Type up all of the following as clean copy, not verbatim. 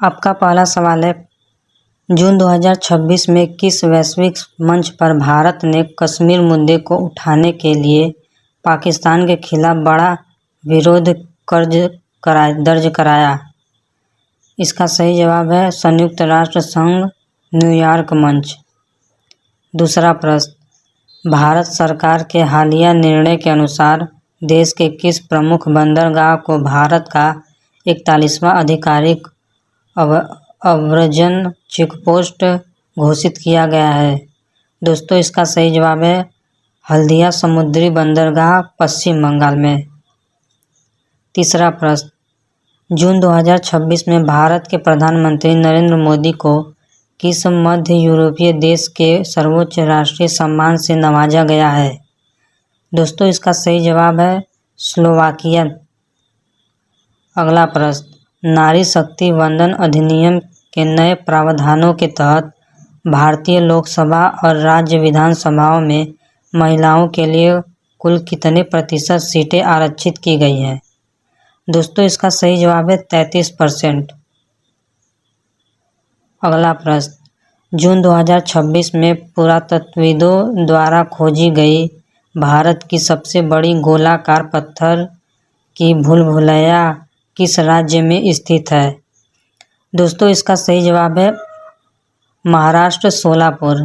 आपका पहला सवाल है, जून 2026 में किस वैश्विक मंच पर भारत ने कश्मीर मुद्दे को उठाने के लिए पाकिस्तान के खिलाफ बड़ा विरोध दर्ज कराया? इसका सही जवाब है संयुक्त राष्ट्र संघ न्यूयॉर्क मंच। दूसरा प्रश्न, भारत सरकार के हालिया निर्णय के अनुसार देश के किस प्रमुख बंदरगाह को भारत का 41वां आधिकारिक अव्रजन चेकपोस्ट घोषित किया गया है? दोस्तों, इसका सही जवाब है हल्दिया समुद्री बंदरगाह, पश्चिम बंगाल में। तीसरा प्रश्न, जून 2026 में भारत के प्रधानमंत्री नरेंद्र मोदी को किस मध्य यूरोपीय देश के सर्वोच्च राष्ट्रीय सम्मान से नवाजा गया है? दोस्तों, इसका सही जवाब है स्लोवाकिया। अगला प्रश्न, नारी शक्ति वंदन अधिनियम के नए प्रावधानों के तहत भारतीय लोकसभा और राज्य विधानसभाओं में महिलाओं के लिए कुल कितने प्रतिशत सीटें आरक्षित की गई हैं? दोस्तों, इसका सही जवाब है 33%। अगला प्रश्न, जून 2026 में पुरातत्वविदों द्वारा खोजी गई भारत की सबसे बड़ी गोलाकार पत्थर की भूल-भुलैया किस राज्य में स्थित है? दोस्तों, इसका सही जवाब है महाराष्ट्र, सोलापुर।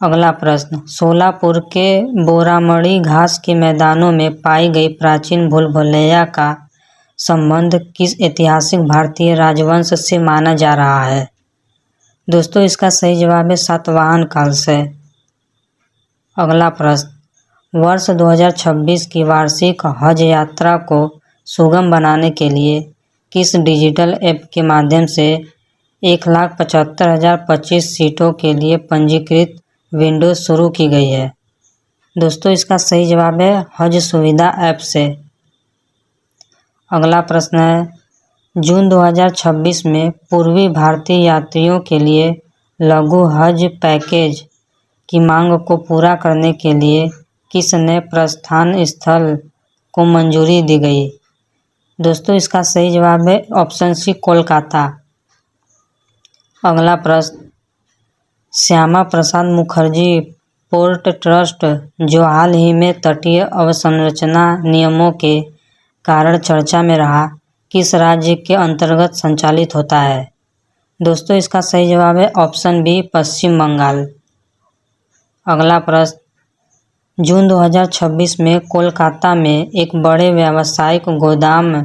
अगला प्रश्न, सोलापुर के बोरामड़ी घास के मैदानों में पाई गई प्राचीन भूल-भुलैया का संबंध किस ऐतिहासिक भारतीय राजवंश से माना जा रहा है? दोस्तों, इसका सही जवाब है सातवाहन काल से। अगला प्रश्न, वर्ष 2026 की वार्षिक हज यात्रा को सुगम बनाने के लिए किस डिजिटल ऐप के माध्यम से 1,75,025 सीटों के लिए पंजीकृत विंडो शुरू की गई है? दोस्तों, इसका सही जवाब है हज सुविधा ऐप से। अगला प्रश्न है, जून 2026 में पूर्वी भारतीय यात्रियों के लिए लघु हज पैकेज की मांग को पूरा करने के लिए किस नए प्रस्थान स्थल को मंजूरी दी गई? दोस्तों, इसका सही जवाब है ऑप्शन सी, कोलकाता। अगला प्रश्न, श्यामा प्रसाद मुखर्जी पोर्ट ट्रस्ट, जो हाल ही में तटीय अवसंरचना नियमों के कारण चर्चा में रहा, किस राज्य के अंतर्गत संचालित होता है? दोस्तों, इसका सही जवाब है ऑप्शन बी, पश्चिम बंगाल। अगला प्रश्न, जून 2026 में कोलकाता में एक बड़े व्यावसायिक गोदाम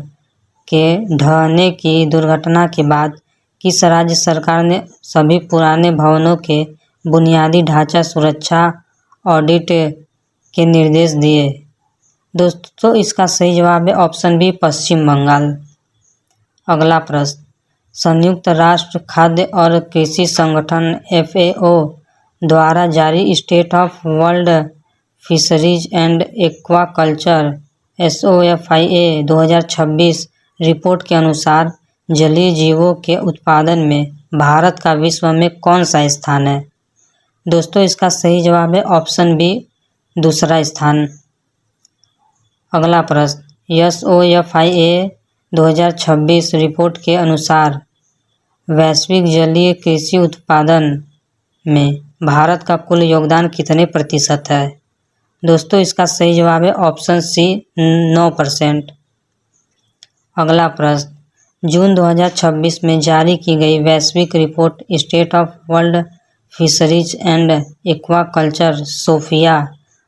के ढहने की दुर्घटना के बाद किस राज्य सरकार ने सभी पुराने भवनों के बुनियादी ढांचा सुरक्षा ऑडिट के निर्देश दिए? दोस्तों, इसका सही जवाब है ऑप्शन बी, पश्चिम बंगाल। अगला प्रश्न, संयुक्त राष्ट्र खाद्य और कृषि संगठन FAO द्वारा जारी state of world fisheries and aquaculture SOFIA 2026 report के अनुसार जलीय जीवों के उत्पादन में भारत का विश्व में कौन सा स्थान है? दोस्तों, इसका सही जवाब है ऑप्शन बी, दूसरा स्थान। अगला प्रश्न, SOFIA 2026 रिपोर्ट के अनुसार वैश्विक जलीय कृषि उत्पादन में भारत का कुल योगदान कितने प्रतिशत है? दोस्तों, इसका सही जवाब है ऑप्शन सी, 9%। अगला प्रश्न, जून 2026 में जारी की गई वैश्विक report state of world fisheries and aquaculture SOFIA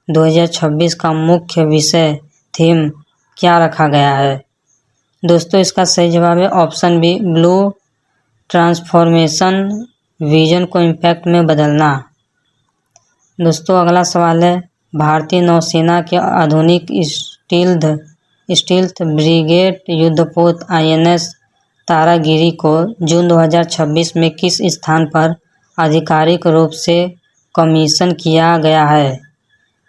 2026 का मुख्य विषय थीम क्या रखा गया है? दोस्तों, इसका सही जवाब है option B, blue transformation, vision को इम्पैक्ट में बदलना। दोस्तों, अगला सवाल है, भारतीय नौसेना के आधुनिक स्टील्थ ब्रिगेड युद्धपोत INS तारागिरी को जून 2026 में किस स्थान पर आधिकारिक रूप से कमीशन किया गया है?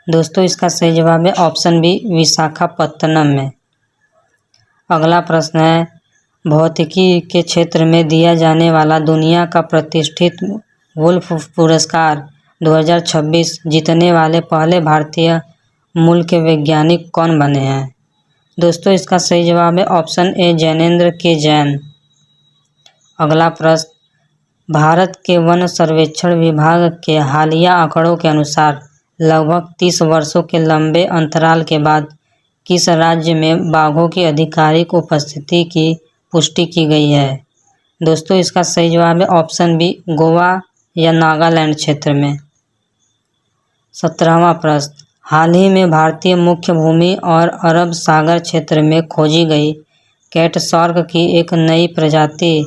दोस्तों, इसका सही जवाब है ऑप्शन बी, विशाखापत्तनम में। अगला प्रश्न है, भौतिकी के क्षेत्र में दिया जाने वाला दुनिया का प्रतिष्ठित वुल्फ पुरस्कार 2026 जीतने वाले पहले भारतीय मूल के वैज्ञानिक कौन बने हैं? दोस्तों इसका सही जवाब है ऑप्शन ए जैनेंद्र के जैन। अगला प्रश्न, भारत के वन सर्वेक्षण विभाग के हालिया आंकड़ों के अनुसार लगभग 30 वर्षों के लंबे अंतराल के बाद किस राज्य में बाघों की आधिकारिक उपस्थिति की पुष्टि की गई है? दोस्तों इसका सही जवाब है ऑप्शन बी गोवा या नागालैंड क्षेत्र में। 17वां प्रश्न, हाल ही में भारतीय मुख्य भूमि और अरब सागर क्षेत्र में खोजी गई कैट शार्क की एक नई प्रजाति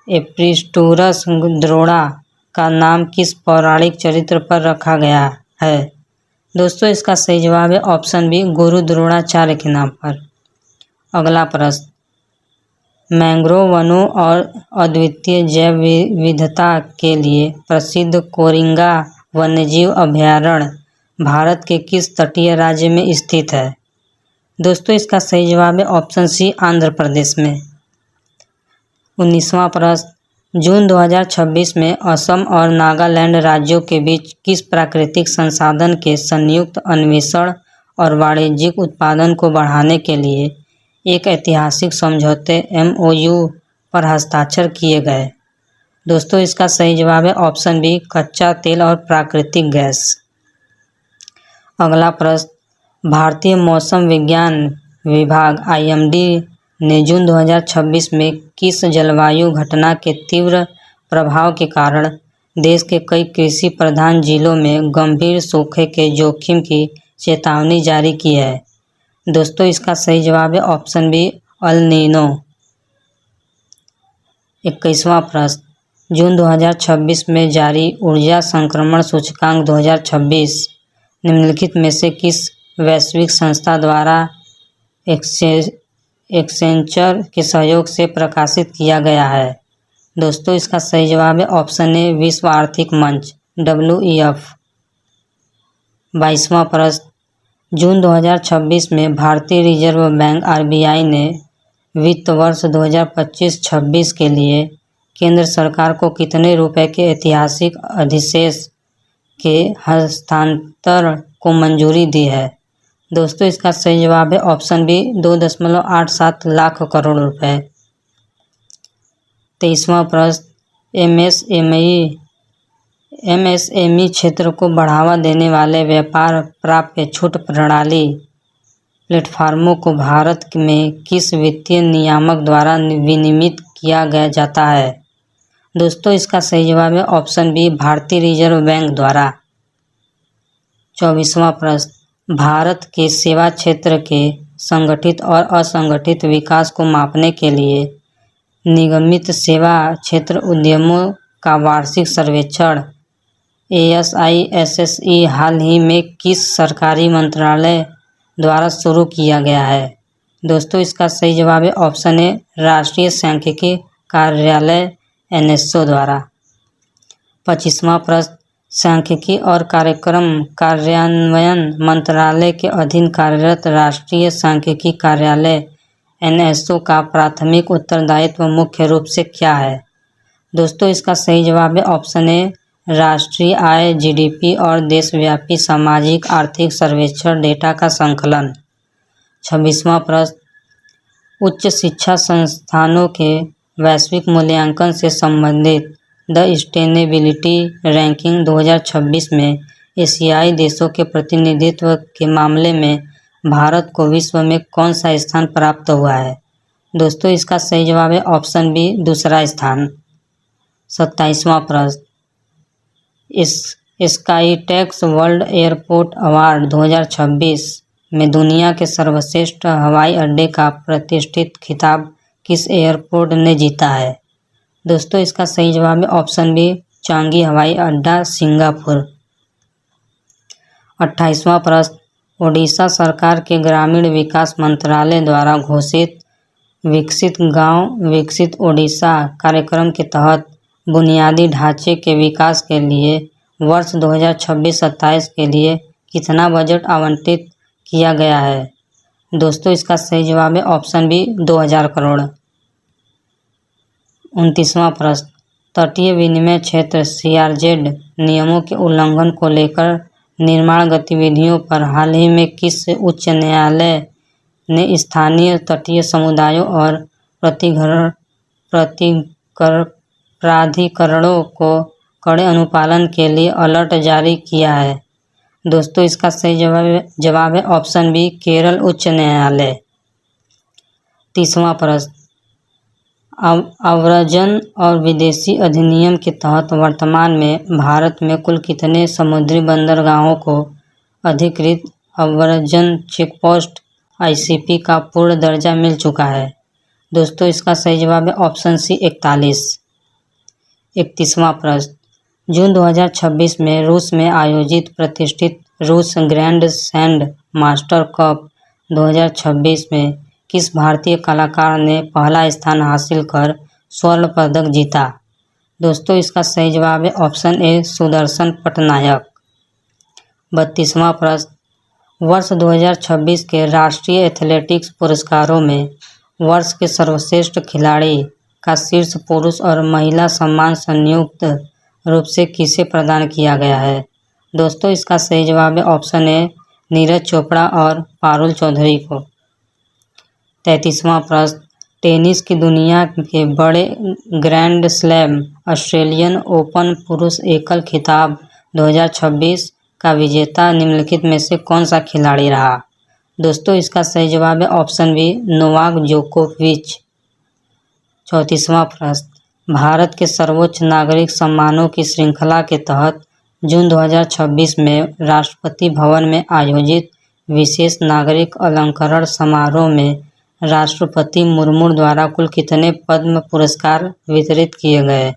एप्रिस्टूरस द्रोड़ा का नाम किस पौराणिक चरित्र पर रखा गया है? दोस्तों इसका सही जवाब है ऑप्शन बी गुरु द्रोणाचार्य के नाम पर। अगला प्रश्न, मैंग्रोव वनों और अद्वितीय जैव विविधता के लिए प्रसिद्ध कोरिंगा वन्यजीव अभयारण्य भारत के किस तटीय राज्य में स्थित है? दोस्तों इसका सही जवाब है ऑप्शन सी आंध्र प्रदेश में। 19वां प्रश्न, जून 2026 में असम और नागालैंड राज्यों के बीच किस प्राकृतिक संसाधन के संयुक्त अन्वेषण और वाणिज्यिक उत्पादन को बढ़ाने के लिए एक ऐतिहासिक समझौते MOU पर हस्ताक्षर किए गए? दोस्तों इसका सही जवाब है ऑप्शन बी कच्चा तेल और प्राकृतिक गैस। अगला प्रश्न, भारतीय मौसम विज्ञान विभाग IMD ने जून 2026 में किस जलवायु घटना के तीव्र प्रभाव के कारण देश के कई कृषि प्रधान जिलों में गंभीर सूखे के जोखिम की चेतावनी जारी की है? दोस्तों इसका सही जवाब है ऑप्शन बी अल नीनो। 21वां प्रश्न, जून 2026 में जारी ऊर्जा संक्रमण सूचकांक 2026 निम्नलिखित में से किस वैश्विक संस्था द्वारा एक्सेंचर के सहयोग से प्रकाशित किया गया है? दोस्तों इसका सही जवाब है ऑप्शन ए विश्व आर्थिक मंच WEF। 22वां प्रश्न, जून 2026 में भारतीय रिजर्व बैंक RBI ने वित्त वर्ष 2025-26 के लिए केंद्र सरकार को कितने रुपए के ऐतिहासिक अधिशेष के हस्तांतरण को मंजूरी दी है? दोस्तों इसका सही जवाब है ऑप्शन बी 2.87 लाख करोड़ रुपए। 23वां प्रश्न, MSME क्षेत्र को बढ़ावा देने वाले व्यापार प्राप्य छूट प्रणाली प्लेटफार्मों को भारत में किस वित्तीय नियामक द्वारा विनियमित किया जाता है? दोस्तों इसका सही जवाब है ऑप्शन बी भारतीय रिजर्व बैंक द्वारा। 24वां प्रश्न, भारत के सेवा क्षेत्र के संगठित और असंगठित विकास को मापने के लिए निगमित सेवा क्षेत्र उद्यमों का वार्षिक सर्वेक्षण ASISSE हाल ही में किस सरकारी मंत्रालय द्वारा शुरू किया गया है? दोस्तों इसका सही जवाब है ऑप्शन ए राष्ट्रीय सांख्यिकी कार्यालय NSO द्वारा। 25वां प्रश्न, सांख्यिकी और कार्यक्रम कार्यान्वयन मंत्रालय के अधीन कार्यरत राष्ट्रीय सांख्यिकी कार्यालय NSO का प्राथमिक उत्तरदायित्व मुख्य रूप से क्या है? दोस्तों इसका सही जवाब है ऑप्शन ए राष्ट्रीय आय GDP और देशव्यापी सामाजिक आर्थिक सर्वेक्षण डेटा का संकलन। 26वां प्रश्न, उच्च शिक्षा संस्थानों के वैश्विक मूल्यांकन से संबंधित द सस्टेनेबिलिटी रैंकिंग 2026 में एशियाई देशों के प्रतिनिधित्व के मामले में भारत को विश्व में कौन सा स्थान प्राप्त हुआ है? दोस्तों इसका सही जवाब है ऑप्शन बी दूसरा स्थान। 27वां प्रश्न, स्काईटेक्स वर्ल्ड एयरपोर्ट अवार्ड 2026 में दुनिया के सर्वश्रेष्ठ हवाई अड्डे का प्रतिष्ठित खिताब किस एयरपोर्ट ने जीता है? दोस्तों इसका सही जवाब है ऑप्शन बी चांगी हवाई अड्डा सिंगापुर। 28वां प्रश्न, ओडिशा सरकार के ग्रामीण विकास मंत्रालय द्वारा घोषित विकसित गांव विकसित ओडिशा कार्यक्रम के तहत बुनियादी ढांचे के विकास के लिए वर्ष 2026-27 के लिए कितना बजट आवंटित किया गया है? दोस्तों इसका सही जवाब है ऑप्शन बी 2000 करोड़। 29वां प्रश्न, तटीय विनिमय क्षेत्र CRZ नियमों के उल्लंघन को लेकर निर्माण गतिविधियों पर हाल ही में किस उच्च न्यायालय ने स्थानीय तटीय समुदायों और प्राधिकरणों को कड़े अनुपालन के लिए अलर्ट जारी किया है। दोस्तों, इसका सही जवाब है ऑप्शन बी, केरल उच्च न्यायालय। 30वां प्रश्न, आव्रजन और विदेशी अधिनियम के तहत वर्तमान में भारत में कुल कितने समुद्री बंदरगाहों को अधिकृत आव्रजन चेकपोस्ट (आईसीपी) का पूर्ण दर्जा मिल चुका है? दोस्तों, इसका सही जवाब है ऑप्शन सी, 41। 31वां प्रश्न, जून 2026 में रूस में आयोजित प्रतिष्ठित रूस ग्रैंड सैंड मास्टर कप 2026 में किस भारतीय कलाकार ने पहला स्थान हासिल कर स्वर्ण पदक जीता? दोस्तों, इसका सही जवाब है ऑप्शन ए, सुदर्शन पटनायक। 32वां प्रश्न, वर्ष 2026 के राष्ट्रीय एथलेटिक्स पुरस्कारों में वर्ष के सर्वश्रेष्ठ खिलाड़ी का शीर्ष पुरुष और महिला सम्मान संयुक्त रूप से किसे प्रदान किया गया है? दोस्तों, इसका सही जवाब है ऑप्शन ए, नीरज चोपड़ा और पारुल चौधरी को। 33वां प्रश्न, टेनिस की दुनिया के बड़े ग्रैंड स्लैम ऑस्ट्रेलियन ओपन पुरुष एकल खिताब 2026 का विजेता निम्नलिखित में से कौन सा खिलाड़ी रहा? दोस्तों, इसका सही जवाब है ऑप्शन बी, नोवाक जोकोविच। 34वां प्रश्न, भारत के सर्वोच्च नागरिक सम्मानों की श्रृंखला के तहत जून 2026 में राष्ट्रपति भवन में आयोजित विशेष नागरिक अलंकरण समारोह में राष्ट्रपति मुर्मू द्वारा कुल कितने पद्म पुरस्कार वितरित किए गए?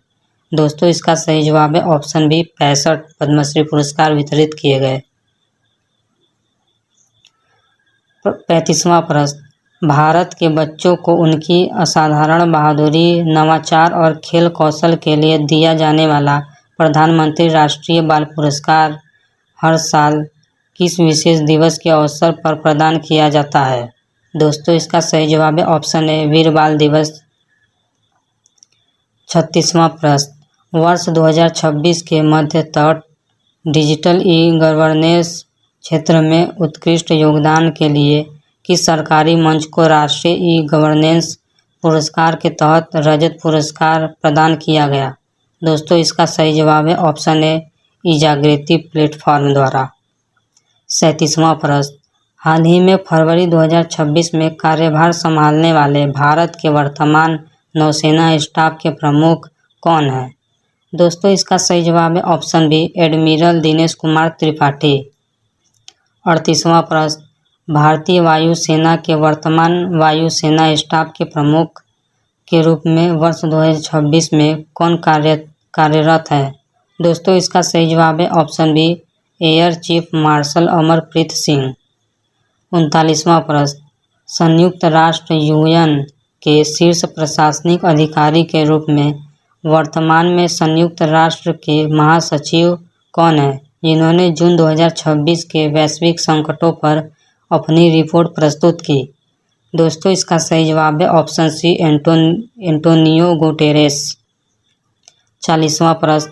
दोस्तों, इसका सही जवाब है ऑप्शन बी, 65 पद्मश्री पुरस्कार वितरित किए गए। 35वां प्रश्न, भारत के बच्चों को उनकी असाधारण बहादुरी, नवाचार और खेल कौशल के लिए दिया जाने वाला प्रधानमंत्री राष्ट्रीय बाल पुरस्कार हर साल किस विशेष दिवस के अवसर पर प्रदान किया जाता है? दोस्तों, इसका सही जवाब है ऑप्शन ए, वीर बाल दिवस। 36वां प्रश्न, वर्ष 2026 के मध्य तट डिजिटल ई-गवर्नेंस क्षेत्र में उत्कृष्ट योगदान के लिए किस सरकारी मंच को राष्ट्रीय ई-गवर्नेंस पुरस्कार के तहत रजत पुरस्कार प्रदान किया गया? दोस्तों, इसका सही जवाब है ऑप्शन ए, ई-जागृति प्लेटफॉर्म द्वारा। 37वां प्रश्न, हाल ही में फरवरी 2026 में कार्यभार संभालने वाले भारत के वर्तमान नौसेना स्टाफ के प्रमुख कौन हैं? दोस्तों, इसका सही जवाब है option B, admiral Dinesh Kumar Tripathi. 38वां प्रश्न, भारतीय वायुसेना के वर्तमान वायुसेना स्टाफ के प्रमुख के रूप में वर्ष 2026 में कौन कार्यरत है? दोस्तों, इसका सही जवाब है option B, air chief marshal Amarpreet Singh. 39वां प्रश्न, संयुक्त राष्ट्र यूएन के शीर्ष प्रशासनिक अधिकारी के रूप में वर्तमान में संयुक्त राष्ट्र के महासचिव कौन हैं, जिन्होंने जून 2026 के वैश्विक संकटों पर अपनी रिपोर्ट प्रस्तुत की? दोस्तों, इसका सही जवाब है ऑप्शन सी, एंटोनियो गुटेरेस। 40वां प्रश्न,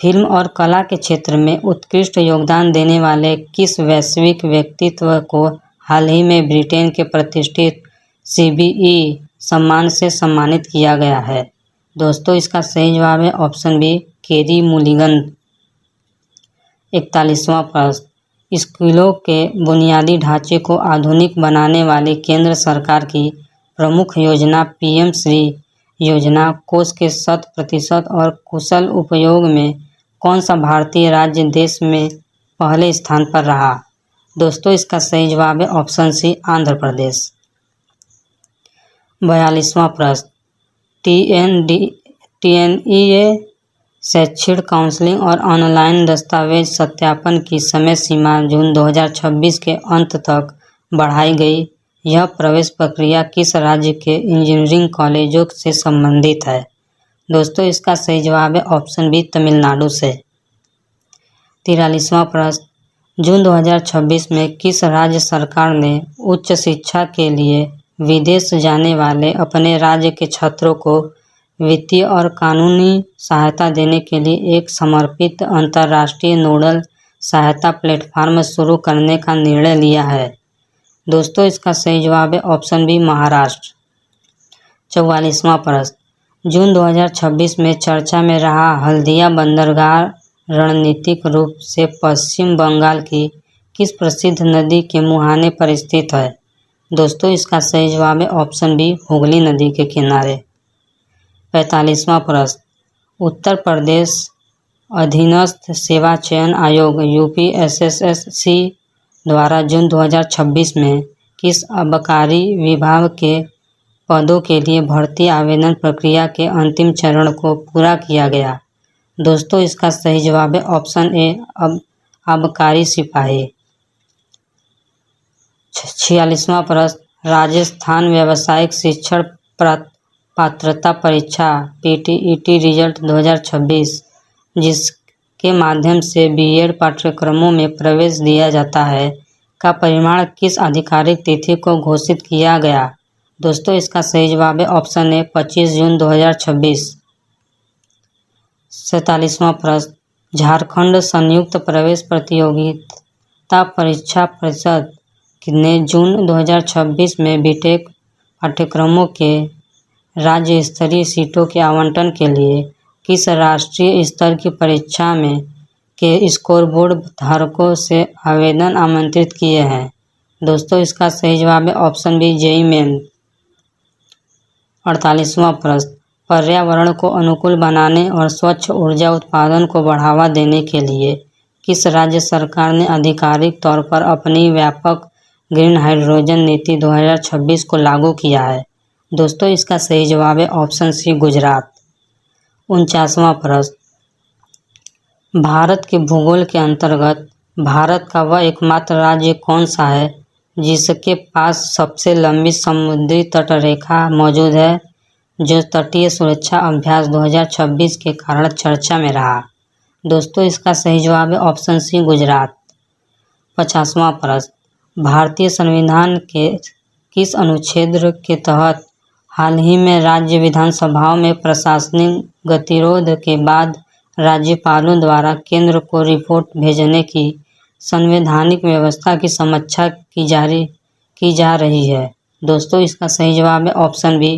फिल्म और कला के क्षेत्र में उत्कृष्ट योगदान देने वाले किस वैश्विक व्यक्तित्व को हाल ही में ब्रिटेन के प्रतिष्ठित सीबीई सम्मान से सम्मानित किया गया है? दोस्तों, इसका सही जवाब है ऑप्शन बी, केरी मुलिगन। 41वां प्रश्न, स्कूलों के बुनियादी ढांचे को आधुनिक बनाने वाली केंद्र सरकार की प्रमुख योजना पीएम श्री योजना कोष के 100% और कुशल उपयोग में कौन सा भारतीय राज्य देश में पहले स्थान पर रहा? दोस्तों, इसका सही जवाब है ऑप्शन सी, आंध्र प्रदेश। 42वां प्रश्न, टीएनईए शैक्षिक काउंसलिंग और ऑनलाइन दस्तावेज सत्यापन की समय सीमा जून 2026 के अंत तक बढ़ाई गई। यह प्रवेश प्रक्रिया किस राज्य के इंजीनियरिंग कॉलेजों से संबंधित है? दोस्तों, इसका सही जवाब है ऑप्शन बी, तमिलनाडु से। 43वां प्रश्न, जून 2026 में किस राज्य सरकार ने उच्च शिक्षा के लिए विदेश जाने वाले अपने राज्य के छात्रों को वित्तीय और कानूनी सहायता देने के लिए एक समर्पित अंतर्राष्ट्रीय नोडल सहायता प्लेटफॉर्म शुरू करने का निर्णय लिया है? दोस्तों इसका सही जवाब है ऑप्शन बी महाराष्ट्र। 44वां प्रश्न, जून 2026 में चर्चा में रहा हल्दिया बंदरगाह रणनीतिक रूप से पश्चिम बंगाल की किस प्रसिद्ध नदी के मुहाने पर स्थित है? दोस्तों इसका सही जवाब है ऑप्शन बी हुगली नदी के किनारे। 45वां प्रश्न, उत्तर प्रदेश अधीनस्थ सेवा चयन आयोग यूपीएसएससी द्वारा जून 2026 में किस आबकारी विभाग के पदों के लिए भर्ती आवेदन प्रक्रिया के अंतिम चरण को पूरा किया गया? दोस्तों इसका सही जवाब है ऑप्शन ए आबकारी सिपाही। 46वां प्रश्न, राजस्थान व्यावसायिक शिक्षण पात्रता परीक्षा पीटीईटी रिजल्ट 2026 जिसके माध्यम से बीएड पाठ्यक्रमों में प्रवेश दिया जाता है का परिणाम किस आधिकारिक तिथि को घोषित किया गया? दोस्तों इसका सही जवाब है ऑप्शन ए 25 जून 2026। 47वां प्रश्न, झारखंड संयुक्त प्रवेश प्रतियोगिता परीक्षा परिषद ने जून 2026 में बीटेक पाठ्यक्रमों के राज्य स्तरीय सीटों के आवंटन के लिए किस राष्ट्रीय स्तर की परीक्षा में के स्कोरबोर्ड धारकों से आवेदन आमंत्रित किए हैं? दोस्तों इसका सही जवाब है ऑप्शन बी जेईई मेन। 48वां प्रश्न, पर्यावरण को अनुकूल बनाने और स्वच्छ ऊर्जा उत्पादन को बढ़ावा देने के लिए किस राज्य सरकार ने आधिकारिक तौर पर अपनी व्यापक ग्रीन हाइड्रोजन नीति 2026 को लागू किया है? दोस्तों इसका सही जवाब है ऑप्शन सी गुजरात। 49वां प्रश्न, भारत के भूगोल के अंतर्गत भारत का वह एकमात्र राज्य कौन सा है जिसके पास सबसे लंबी समुद्री तटरेखा मौजूद है, जो तटीय सुरक्षा अभ्यास 2026 के कारण चर्चा में रहा? दोस्तों इसका सही जवाब है ऑप्शन सी गुजरात। 50वां प्रश्न, भारतीय संविधान के किस अनुच्छेद के तहत हाल ही में राज्य विधानसभाओं में प्रशासनिक गतिरोध के बाद राज्यपालों द्वारा केंद्र को रिपोर्ट भेजने की संवैधानिक व्यवस्था की समीक्षा की जा रही है? दोस्तों इसका सही जवाब है ऑप्शन बी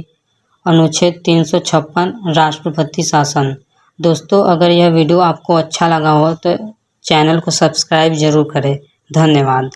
अनुच्छेद 356 राष्ट्रपति शासन। दोस्तों अगर यह वीडियो आपको अच्छा लगा हो तो चैनल को सब्सक्राइब जरूर करें। धन्यवाद।